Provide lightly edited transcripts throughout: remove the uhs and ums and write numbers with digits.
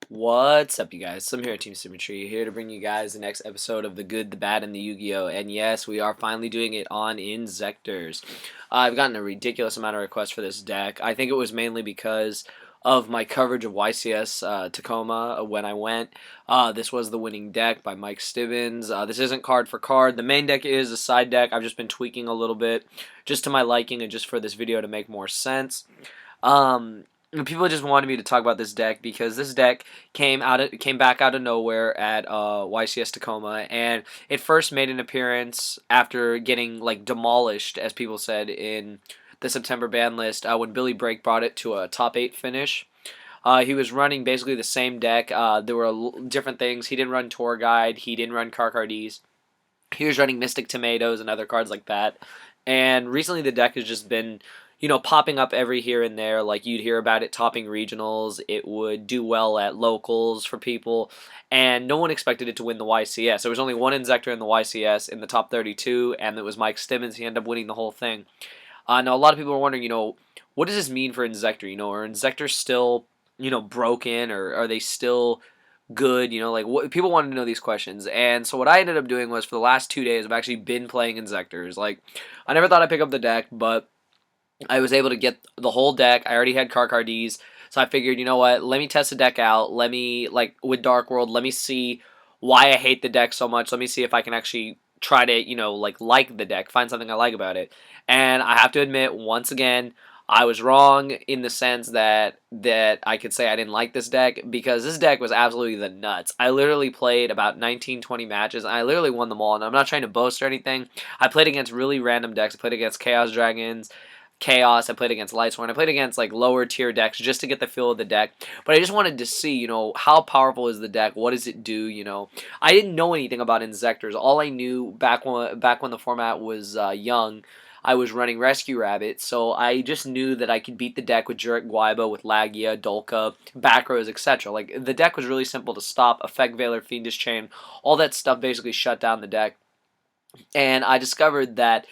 What's up, you guys? So I'm here at Team Symmetry, here to bring you guys the next episode of The Good, the Bad, and the Yu-Gi-Oh! And yes, we are finally doing it on Inzektors. I've gotten a ridiculous amount of requests for this deck. I think it was mainly because of my coverage of YCS Tacoma when I went. This was the winning deck by Mike Stibbins. This isn't card for card. The main deck is a side deck. I've just been tweaking a little bit, just to my liking and just for this video to make more sense. And people just wanted me to talk about this deck because this deck came back out of nowhere at YCS Tacoma, and it first made an appearance after getting like demolished, as people said, in the September ban list when Billy Break brought it to a top 8 finish. He was running basically the same deck. There were different things. He didn't run Tour Guide. He didn't run Carcardies. He was running Mystic Tomatoes and other cards like that. And recently the deck has just been, popping up every here and there. Like you'd hear about it topping regionals. It would do well at locals for people. And no one expected it to win the YCS. There was only one Inzektor in the YCS in the top 32, and it was Mike Stibbins. He ended up winning the whole thing. Now, a lot of people are wondering, what does this mean for Inzektor? Are Inzektors still, broken, or are they still good? People wanted to know these questions. And so what I ended up doing was for the last 2 days, I've actually been playing Inzektors. Like, I never thought I'd pick up the deck, but I was able to get the whole deck. I already had Carcardies, so I figured, you know what, let me test the deck out. Let me, with Dark World, let me see why I hate the deck so much. Let me see if I can actually try to, like the deck, find something I like about it. And I have to admit, once again, I was wrong in the sense that I could say I didn't like this deck, because this deck was absolutely the nuts. I literally played about 19-20 matches, and I literally won them all. And I'm not trying to boast or anything. I played against really random decks. I played against Chaos Dragons, Chaos. I played against Lightsworn. I played against like lower tier decks just to get the feel of the deck. But I just wanted to see, how powerful is the deck? What does it do? I didn't know anything about Inzektors. All I knew back when the format was young, I was running Rescue Rabbit, so I just knew that I could beat the deck with Jurek Guaiba, with Lagia, Dolka, back rows, etc. Like, the deck was really simple to stop. Effect Veiler, Fiendish Chain, all that stuff basically shut down the deck. And I discovered that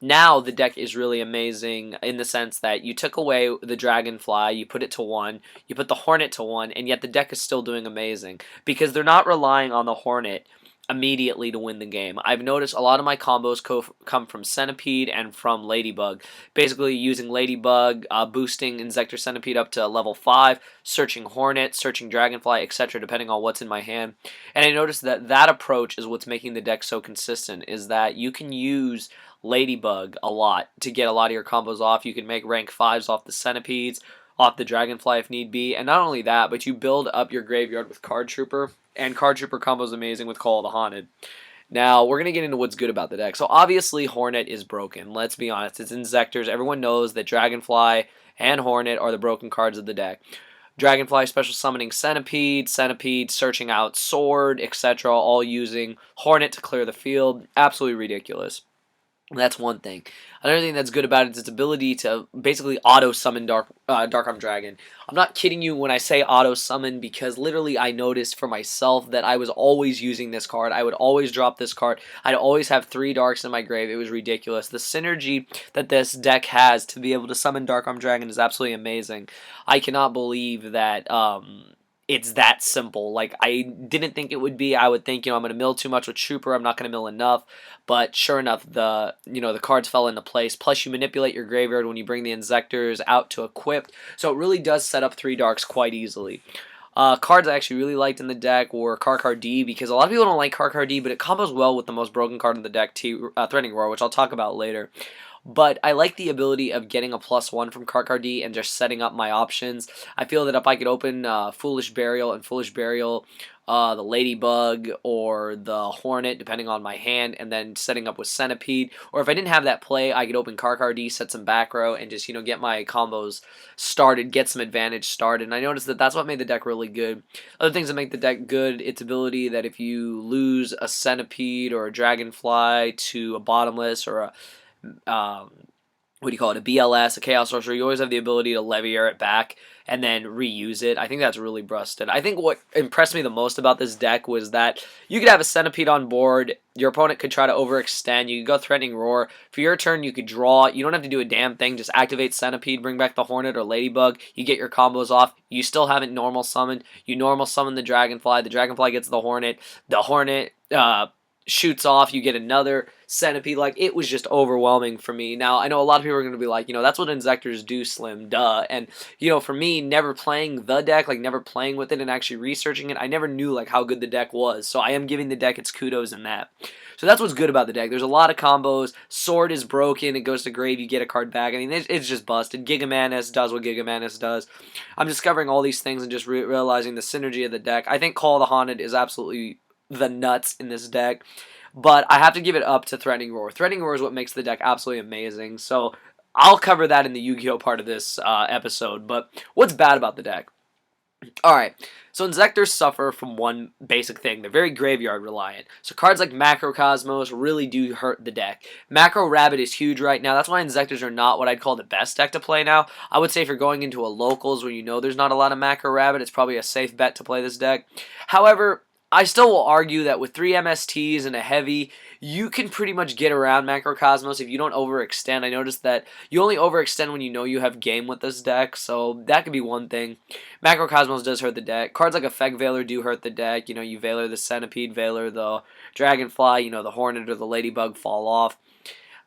now the deck is really amazing in the sense that you took away the Dragonfly, you put it to 1, you put the Hornet to 1, and yet the deck is still doing amazing because they're not relying on the Hornet immediately to win the game. I've noticed a lot of my combos come from Centipede and from Ladybug. Basically using Ladybug, boosting Inzektor Centipede up to level 5, searching Hornet, searching Dragonfly, etc. depending on what's in my hand. And I noticed that that approach is what's making the deck so consistent, is that you can use Ladybug a lot to get a lot of your combos off. You can make rank 5s off the Centipedes, off the Dragonfly if need be, and not only that, but you build up your graveyard with Card Trooper, and Card Trooper combo is amazing with Call of the Haunted. Now, we're going to get into what's good about the deck. So, obviously, Hornet is broken. Let's be honest. It's Inzektors. Everyone knows that Dragonfly and Hornet are the broken cards of the deck. Dragonfly special summoning Centipede, Centipede searching out Sword, etc., all using Hornet to clear the field. Absolutely ridiculous. That's one thing. Another thing that's good about it is its ability to basically auto-summon Dark-Armed Dragon. I'm not kidding you when I say auto-summon, because literally I noticed for myself that I was always using this card. I would always drop this card. I'd always have 3 Darks in my grave. It was ridiculous. The synergy that this deck has to be able to summon Dark-Armed Dragon is absolutely amazing. I cannot believe that it's that simple. Like, I didn't think it would be. I would think, I'm going to mill too much with Trooper. I'm not going to mill enough. But sure enough, the cards fell into place. Plus, you manipulate your graveyard when you bring the Inzektors out to equip. So it really does set up 3 Darks quite easily. Cards I actually really liked in the deck were Carcardi, because a lot of people don't like Carcardi, but it combos well with the most broken card in the deck, Threatening Roar, which I'll talk about later. But I like the ability of getting a +1 from Carcardi and just setting up my options. I feel that if I could open Foolish Burial and Foolish Burial, the Ladybug or the Hornet, depending on my hand, and then setting up with Centipede. Or if I didn't have that play, I could open Carcardi, set some back row, and just, get my combos started, get some advantage started. And I noticed that that's what made the deck really good. Other things that make the deck good, its ability that if you lose a Centipede or a Dragonfly to a Bottomless or a what do you call it, a BLS, a Chaos Sorcerer, you always have the ability to Levier it back and then reuse it. I think that's really busted. I think what impressed me the most about this deck was that you could have a Centipede on board. Your opponent could try to overextend. You could go Threatening Roar. For your turn, you could draw. You don't have to do a damn thing. Just activate Centipede, bring back the Hornet or Ladybug. You get your combos off. You still haven't normal summoned. You normal summon the Dragonfly. The Dragonfly gets the Hornet. The Hornet shoots off. You get another Centipede. Like, it was just overwhelming for me. Now, I know a lot of people are going to be like, that's what Inzektors do, Slim, duh. And, for me, never playing the deck, like, never playing with it and actually researching it, I never knew, like, how good the deck was. So I am giving the deck its kudos in that. So that's what's good about the deck. There's a lot of combos. Sword is broken. It goes to grave. You get a card back. I mean, it's just busted. Gigamanus does what Gigamanus does. I'm discovering all these things and just realizing the synergy of the deck. I think Call of the Haunted is absolutely the nuts in this deck. But I have to give it up to Threatening Roar. Threatening Roar is what makes the deck absolutely amazing. So I'll cover that in the Yu-Gi-Oh part of this episode. But what's bad about the deck? Alright, so Inzektors suffer from one basic thing. They're very graveyard reliant. So cards like Macrocosmos really do hurt the deck. Macro Rabbit is huge right now. That's why Inzektors are not what I'd call the best deck to play now. I would say if you're going into a locals where there's not a lot of Macro Rabbit, it's probably a safe bet to play this deck. However, I still will argue that with 3 MSTs and a heavy, you can pretty much get around Macrocosmos if you don't overextend. I noticed that you only overextend when you have game with this deck, so that could be one thing. Macrocosmos does hurt the deck. Cards like Effect Veiler do hurt the deck. You Veiler the Centipede, Veiler the Dragonfly, the Hornet or the Ladybug fall off.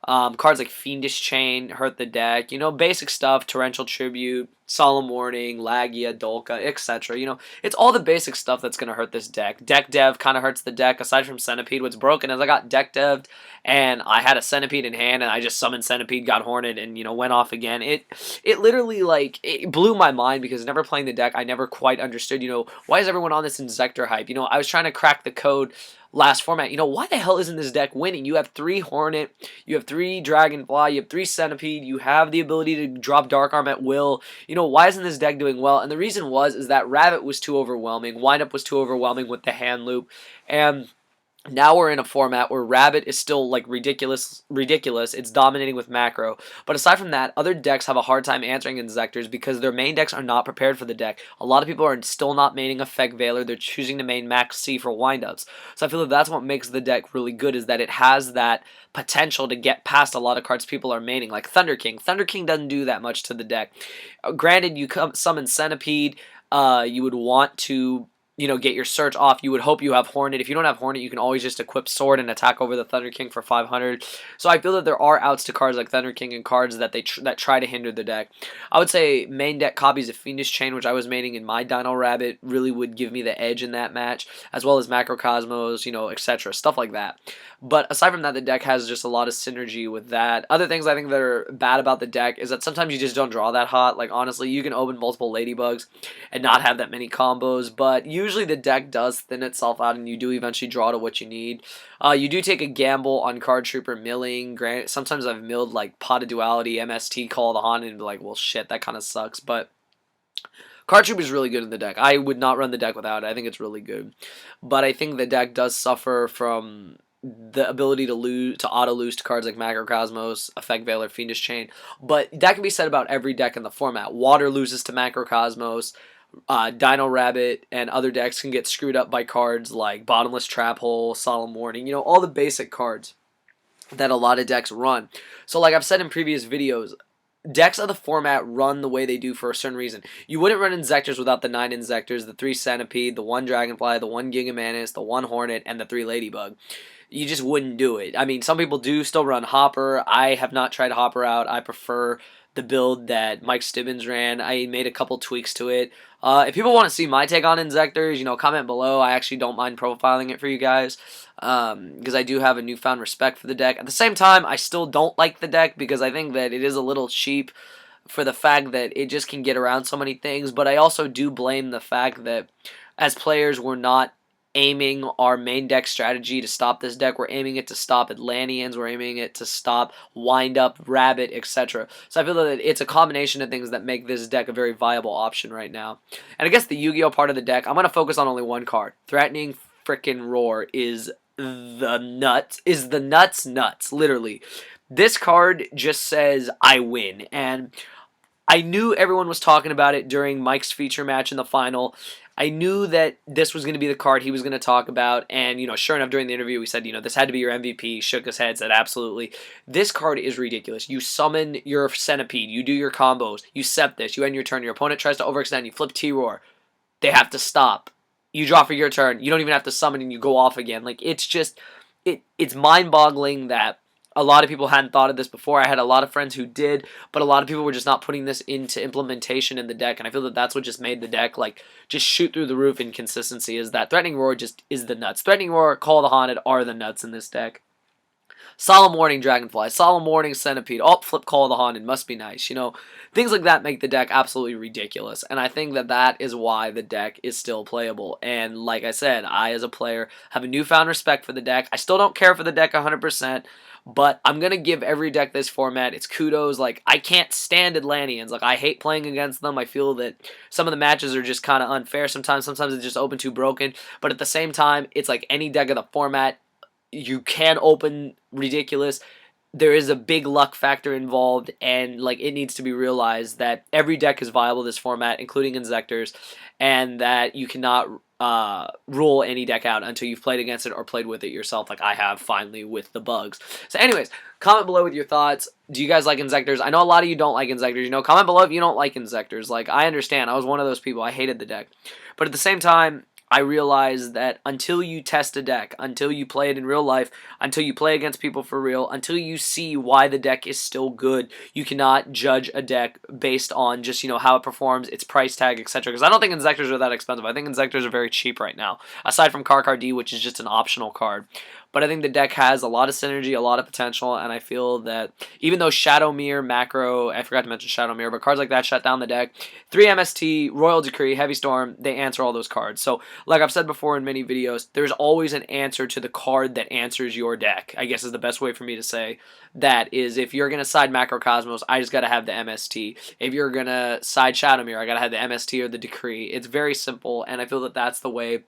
Cards like Fiendish Chain hurt the deck. Basic stuff, Torrential Tribute, Solemn Warning, Lagia, Dolka, etc. It's all the basic stuff that's going to hurt this deck. Deck Dev kind of hurts the deck. Aside from Centipede, what's broken is I got Deck Dev'd, and I had a Centipede in hand, and I just summoned Centipede, got Hornet, and, went off again. It literally, it blew my mind because never playing the deck, I never quite understood, why is everyone on this Inzektor hype? I was trying to crack the code last format. Why the hell isn't this deck winning? You have 3 Hornet, you have 3 Dragonfly, you have 3 Centipede, you have the ability to drop Dark Arm at will. Why isn't this deck doing well? And the reason is that Rabbit was too overwhelming, Windup was too overwhelming with the hand loop, and now we're in a format where Rabbit is still ridiculous. It's dominating with macro. But aside from that, other decks have a hard time answering Inzektors because their main decks are not prepared for the deck. A lot of people are still not maining Effect Veiler. They're choosing to main Max C for windups. So I feel that's what makes the deck really good, is that it has that potential to get past a lot of cards people are maining, like Thunder King. Thunder King doesn't do that much to the deck. Granted, you summon Centipede. You would want to get your search off. You would hope you have Hornet. If you don't have Hornet, you can always just equip Sword and attack over the Thunder King for 500. So I feel that there are outs to cards like Thunder King and cards that that try to hinder the deck. I would say main deck copies of Fiendish Chain, which I was maining in my Dino Rabbit, really would give me the edge in that match, as well as Macrocosmos, etc. Stuff like that. But aside from that, the deck has just a lot of synergy with that. Other things I think that are bad about the deck is that sometimes you just don't draw that hot. Like, honestly, you can open multiple Ladybugs and not have that many combos, but usually the deck does thin itself out and you do eventually draw to what you need. You do take a gamble on Card Trooper milling. Granted, sometimes I've milled like Pot of Duality, MST, Call of the Haunted, and be like, well, shit, that kind of sucks, but Card Trooper is really good in the deck. I would not run the deck without it. I think it's really good. But I think the deck does suffer from the ability to auto-lose to cards like Macrocosmos, Effect Veiler, Fiendish Chain. But that can be said about every deck in the format. Water loses to Macrocosmos. Dino Rabbit and other decks can get screwed up by cards like Bottomless Trap Hole, Solemn Warning. All the basic cards that a lot of decks run. So like I've said in previous videos, decks of the format run the way they do for a certain reason. You wouldn't run Inzektors without the 9 Inzektors, the 3 Centipede, the 1 Dragonfly, the 1 Gigamanus, the 1 Hornet, and the 3 Ladybug. You just wouldn't do it. I mean, some people do still run Hopper. I have not tried Hopper out. I prefer the build that Mike Stibbins ran. I made a couple tweaks to it. If people want to see my take on Inzektors, comment below. I actually don't mind profiling it for you guys because I do have a newfound respect for the deck. At the same time, I still don't like the deck because I think that it is a little cheap for the fact that it just can get around so many things. But I also do blame the fact that as players, we're not aiming our main deck strategy to stop this deck. We're aiming it to stop Atlanteans. We're aiming it to stop Wind Up, Rabbit, etc. So I feel that it's a combination of things that make this deck a very viable option right now. And I guess the Yu-Gi-Oh part of the deck, I'm going to focus on only one card. Threatening Frickin' Roar is the nuts, literally. This card just says, I win. And I knew everyone was talking about it during Mike's feature match in the final. I knew that this was going to be the card he was going to talk about, and, sure enough, during the interview, we said, this had to be your MVP. Shook his head, said, absolutely. This card is ridiculous. You summon your Centipede, you do your combos, you sep this, you end your turn, your opponent tries to overextend, you flip T-Roar. They have to stop. You draw for your turn. You don't even have to summon, and you go off again. Like, it's just, it's mind-boggling that a lot of people hadn't thought of this before. I had a lot of friends who did, but a lot of people were just not putting this into implementation in the deck, and I feel that that's what just made the deck, like, just shoot through the roof in consistency, is that Threatening Roar just is the nuts. Threatening Roar, Call of the Haunted are the nuts in this deck. Solemn Warning Dragonfly, Solemn Warning Centipede, oh, flip Call of the Haunted, must be nice, Things like that make the deck absolutely ridiculous, and I think that that is why the deck is still playable. And like I said, I as a player have a newfound respect for the deck. I still don't care for the deck 100%, but I'm going to give every deck this format its kudos. Like, I can't stand Atlanteans. Like, I hate playing against them. I feel that some of the matches are just kind of unfair sometimes. Sometimes it's just open too broken, but at the same time, it's like any deck of the format. You can open ridiculous. There is a big luck factor involved, and like it needs to be realized that every deck is viable this format, including Inzektors, and that you cannot rule any deck out until you've played against it or played with it yourself, like I have finally with the bugs. So anyways, comment below with your thoughts. Do you guys like Inzektors? I know a lot of you don't like Inzektors. Comment below if you don't like Inzektors. Like, I understand. I was one of those people. I hated the deck. But at the same time, I realized that until you test a deck, until you play it in real life, until you play against people for real, until you see why the deck is still good, you cannot judge a deck based on just, how it performs, its price tag, etc. Because I don't think Inzektors are that expensive. I think Inzektors are very cheap right now, aside from Car D, which is just an optional card. But I think the deck has a lot of synergy, a lot of potential, and I feel that even though Shadow Mirror, Macro, I forgot to mention Shadow Mirror, but cards like that shut down the deck. 3 MST, Royal Decree, Heavy Storm, they answer all those cards. So, like I've said before in many videos, there's always an answer to the card that answers your deck, I guess is the best way for me to say. That is, if you're going to side Macrocosmos, I just got to have the MST. If you're going to side Shadow Mirror, I got to have the MST or the Decree. It's very simple, and I feel that that's the way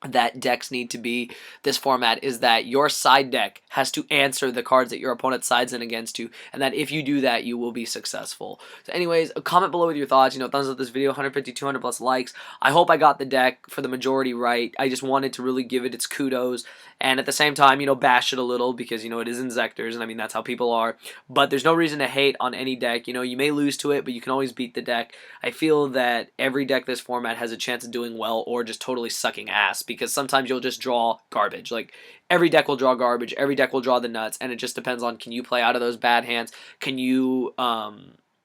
that decks need to be this format, is that your side deck has to answer the cards that your opponent sides in against you, and that if you do that, you will be successful. So anyways, comment below with your thoughts, thumbs up this video, 150, 200 plus likes. I hope I got the deck for the majority right. I just wanted to really give it its kudos, and at the same time, bash it a little, because, it is Inzektors, and I mean, that's how people are, but there's no reason to hate on any deck. You may lose to it, but you can always beat the deck. I feel that every deck this format has a chance of doing well, or just totally sucking ass, because sometimes you'll just draw garbage. Like, every deck will draw garbage, every deck will draw the nuts, and it just depends on, can you play out of those bad hands? Can you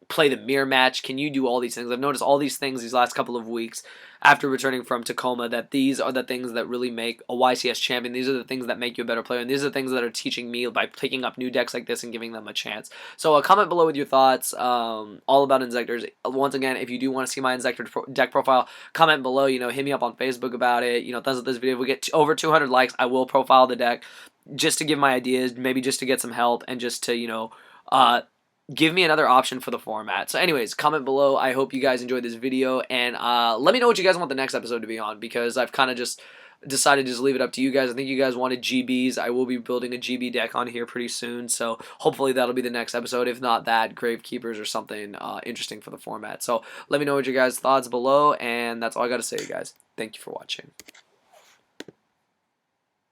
play the mirror match? Can you do all these things? I've noticed all these things these last couple of weeks after returning from Tacoma, that these are the things that really make a YCS champion. These are the things that make you a better player, and these are the things that are teaching me by picking up new decks like this and giving them a chance. So comment below with your thoughts all about Inzektors. Once again, if you do want to see my Inzektor deck profile, comment below. Hit me up on Facebook about it. Thumbs up this video. If we get over 200 likes, I will profile the deck just to give my ideas, maybe just to get some help, and just to, give me another option for the format. So anyways, comment below. I hope you guys enjoyed this video, and let me know what you guys want the next episode to be on, because I've kind of just decided to just leave it up to you guys. I think you guys wanted GBs. I will be building a GB deck on here pretty soon, so hopefully that'll be the next episode. If not that, Gravekeepers or something interesting for the format. So let me know what your guys' thoughts below, and that's all I got to say, guys. Thank you for watching.